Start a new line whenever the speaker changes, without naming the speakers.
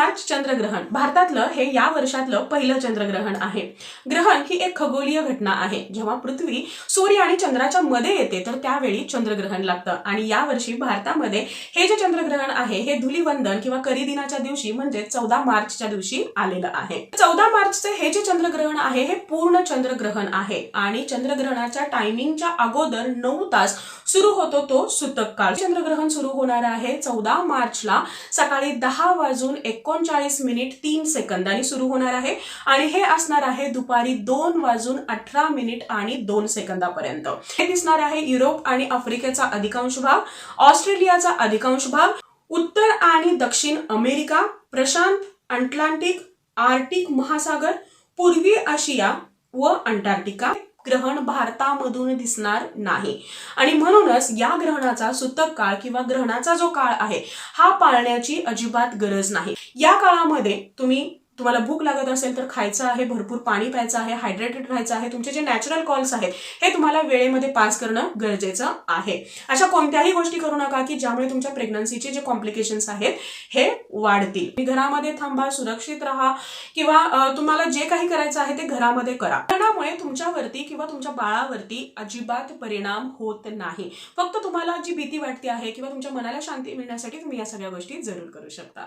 मार्च चंद्रग्रहण भारतातलं हे या वर्षातलं पहिलं चंद्रग्रहण आहे। ग्रहण ही एक खगोलीय घटना आहे। जेव्हा पृथ्वी सूर्य आणि चंद्राच्या मध्ये येते तर त्यावेळी चंद्रग्रहण लागतं आणि या वर्षी भारतामध्ये हे जे चंद्रग्रहण आहे हे धुलीवंदन किंवा करीदिनाच्या दिवशी म्हणजे 14 मार्चच्या दिवशी आलेलं आहे। 14 मार्चचे हे जे चंद्रग्रहण आहे हे पूर्ण चंद्रग्रहण आहे आणि चंद्रग्रहणाच्या टायमिंगच्या अगोदर 9 तास सुरू होतो तो सूतक काळ। चंद्रग्रहण सुरू होणार आहे 14 मार्चला सकाळी 10:39:03 सुरू होणार आहे आणि हे असणार आहे दुपारी 2:18:02 पर्यंत। हे दिसणार आहे युरोप आणि आफ्रिकेचा अधिकांश भाग, ऑस्ट्रेलियाचा अधिकांश भाग, उत्तर आणि दक्षिण अमेरिका, प्रशांत, अटलांटिक, आर्टिक महासागर, पूर्वी आशिया व अंटार्क्टिका। ग्रहण भारतामधून दिसणार नाही आणि म्हणूनच या ग्रहणाचा सूतक काळ किंवा ग्रहणाचा जो काळ आहे हा पाळण्याची अजिबात गरज नाही। या काळामध्ये तुम्हाला भूक लागत असेल तर खायचं आहे, भरपूर पाणी प्यायचं आहे, हायड्रेटेड राहायचं आहे। तुमचे जे नॅचरल कॉल्स आहेत हे तुम्हाला वेळेमध्ये पास करणं गरजेचं आहे। अशा कोणत्याही गोष्टी करू नका की ज्यामुळे तुमच्या प्रेग्नन्सीचे जे कॉम्प्लिकेशन्स आहेत हे वाढतील। तुम्ही घरामध्ये थांबा, सुरक्षित राहा किंवा तुम्हाला जे काही करायचं आहे ते घरामध्ये करा। त्यामुळे तुमच्यावरती किंवा तुमच्या बाळावरती अजिबात परिणाम होत नाही। फक्त तुम्हाला जी भीती वाटते आहे किंवा तुमच्या मनाला शांती मिळण्यासाठी तुम्ही या सगळ्या गोष्टी जरूर करू शकता।